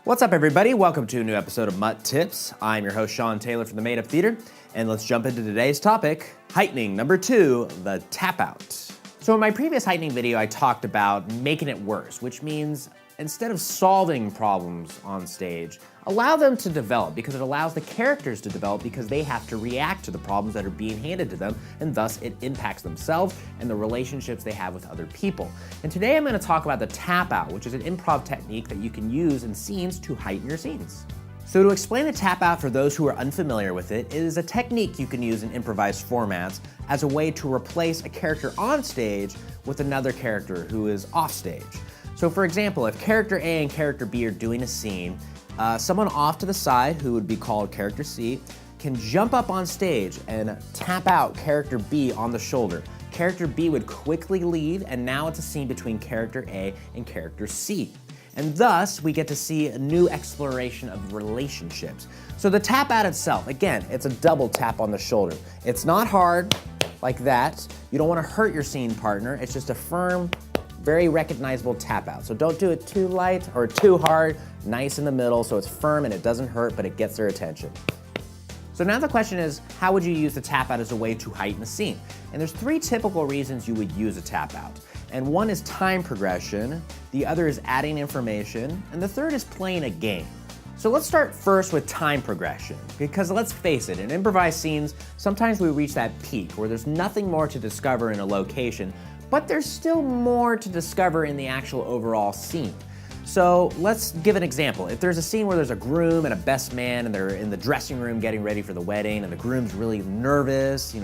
What's up, everybody? Welcome to a new episode of MUT Tips. I'm your host, Sean Taylor from the Made Up Theater, and let's jump into today's topic, Heightening number 2, the tap out. So in my previous Heightening video, I talked about making it worse, which means instead of solving problems on stage, allow them to develop, because it allows the characters to develop because they have to react to the problems that are being handed to them, and thus it impacts themselves and the relationships they have with other people. And today I'm going to talk about the tap out, which is an improv technique that you can use in scenes to heighten your scenes. So to explain the tap out for those who are unfamiliar with it, it is a technique you can use in improvised formats as a way to replace a character on stage with another character who is off stage. So for example, if character A and character B are doing a scene, someone off to the side, who would be called character C, can jump up on stage and tap out character B on the shoulder. Character B would quickly leave, and now it's a scene between character A and character C. And thus, we get to see a new exploration of relationships. So the tap out itself, again, it's a double tap on the shoulder. It's not hard, like that. You don't want to hurt your scene partner. It's just a firm, very recognizable tap out. So don't do it too light or too hard, nice in the middle so it's firm and it doesn't hurt, but it gets their attention. So now the question is, how would you use the tap out as a way to heighten a scene? And there's 3 typical reasons you would use a tap out. And one is time progression, the other is adding information, and the third is playing a game. So let's start first with time progression, because let's face it, in improvised scenes, sometimes we reach that peak where there's nothing more to discover in a location, but there's still more to discover in the actual overall scene. So let's give an example. If there's a scene where there's a groom and a best man and they're in the dressing room getting ready for the wedding and the groom's really nervous,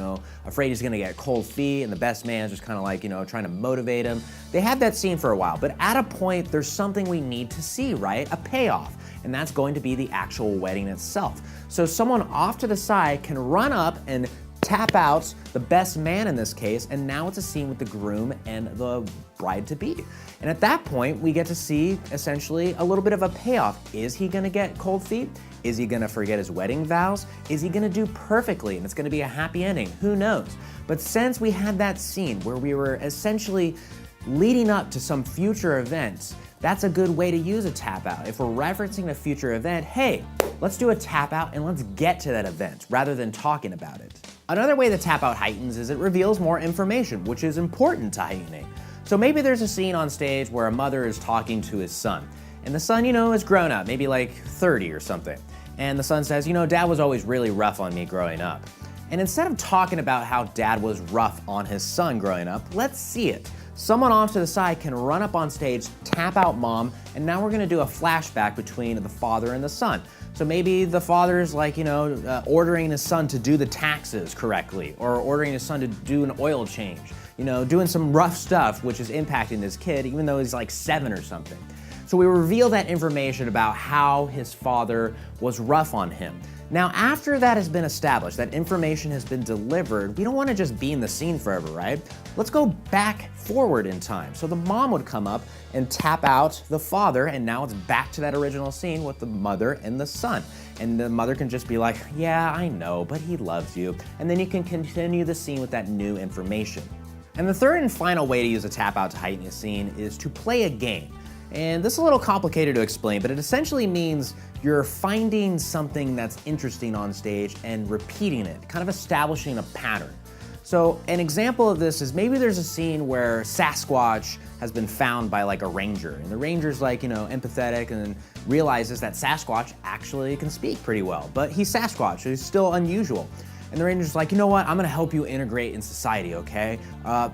afraid he's gonna get cold feet, and the best man's just kind of like, trying to motivate him. They have that scene for a while, but at a point, there's something we need to see, right? A payoff, and that's going to be the actual wedding itself. So someone off to the side can run up and tap out the best man in this case, and now it's a scene with the groom and the bride-to-be. And at that point, we get to see essentially a little bit of a payoff. Is he gonna get cold feet? Is he gonna forget his wedding vows? Is he gonna do perfectly and it's gonna be a happy ending? Who knows? But since we had that scene where we were essentially leading up to some future events, that's a good way to use a tap out. If we're referencing a future event, hey, let's do a tap out and let's get to that event rather than talking about it. Another way the tap out heightens is it reveals more information, which is important to heightening. So maybe there's a scene on stage where a mother is talking to his son, and the son, is grown up, maybe like 30 or something. And the son says, Dad was always really rough on me growing up. And instead of talking about how dad was rough on his son growing up, let's see it. Someone off to the side can run up on stage, tap out mom, and now we're gonna do a flashback between the father and the son. So maybe the father's like, ordering his son to do the taxes correctly, or ordering his son to do an oil change, doing some rough stuff which is impacting this kid even though he's like 7 or something. So we reveal that information about how his father was rough on him. Now, after that has been established, that information has been delivered, we don't want to just be in the scene forever, right? Let's go back forward in time. So the mom would come up and tap out the father, and now it's back to that original scene with the mother and the son. And the mother can just be like, yeah, I know, but he loves you. And then you can continue the scene with that new information. And the third and final way to use a tap out to heighten a scene is to play a game. And this is a little complicated to explain, but it essentially means you're finding something that's interesting on stage and repeating it, kind of establishing a pattern. So an example of this is maybe there's a scene where Sasquatch has been found by like a ranger, and the ranger's like, empathetic and realizes that Sasquatch actually can speak pretty well, but he's Sasquatch, so he's still unusual. And the ranger's like, you know what, I'm gonna help you integrate in society, okay?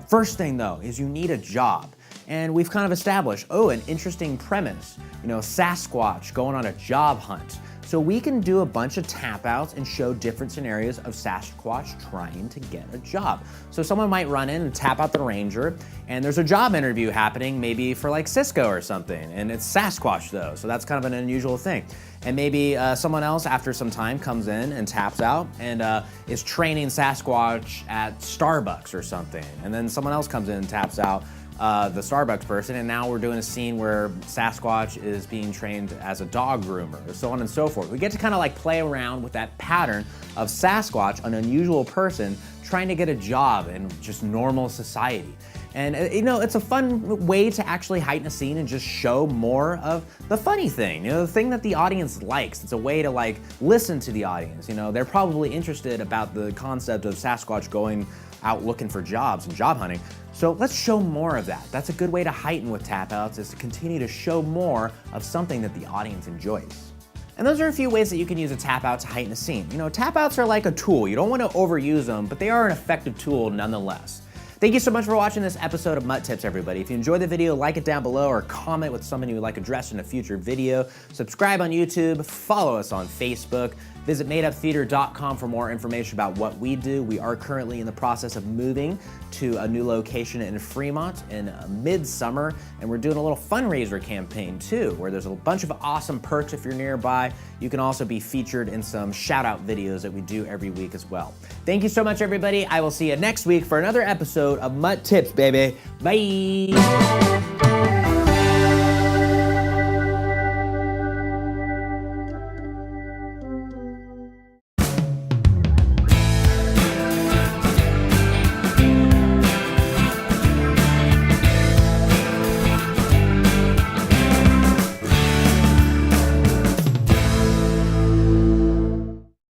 First thing though, is you need a job. And we've kind of established, an interesting premise, Sasquatch going on a job hunt. So we can do a bunch of tap outs and show different scenarios of Sasquatch trying to get a job. So someone might run in and tap out the ranger, and there's a job interview happening, maybe for like Cisco or something, and it's Sasquatch though, so that's kind of an unusual thing. And maybe someone else after some time comes in and taps out and is training Sasquatch at Starbucks or something. And then someone else comes in and taps out the Starbucks person, and now we're doing a scene where Sasquatch is being trained as a dog groomer, or so on and so forth. We get to kind of like play around with that pattern of Sasquatch, an unusual person, trying to get a job in just normal society. And it's a fun way to actually heighten a scene and just show more of the funny thing, the thing that the audience likes. It's a way to listen to the audience. They're probably interested about the concept of Sasquatch going out looking for jobs and job hunting. So let's show more of that. That's a good way to heighten with tap outs, is to continue to show more of something that the audience enjoys. And those are a few ways that you can use a tap out to heighten a scene. Tap outs are like a tool. You don't want to overuse them, but they are an effective tool nonetheless. Thank you so much for watching this episode of MUT Tips, everybody. If you enjoyed the video, like it down below or comment with something you would like addressed in a future video. Subscribe on YouTube, follow us on Facebook. Visit madeuptheater.com for more information about what we do. We are currently in the process of moving to a new location in Fremont in midsummer, and we're doing a little fundraiser campaign too, where there's a bunch of awesome perks if you're nearby. You can also be featured in some shout-out videos that we do every week as well. Thank you so much, everybody. I will see you next week for another episode of MUT Tips, baby. Bye.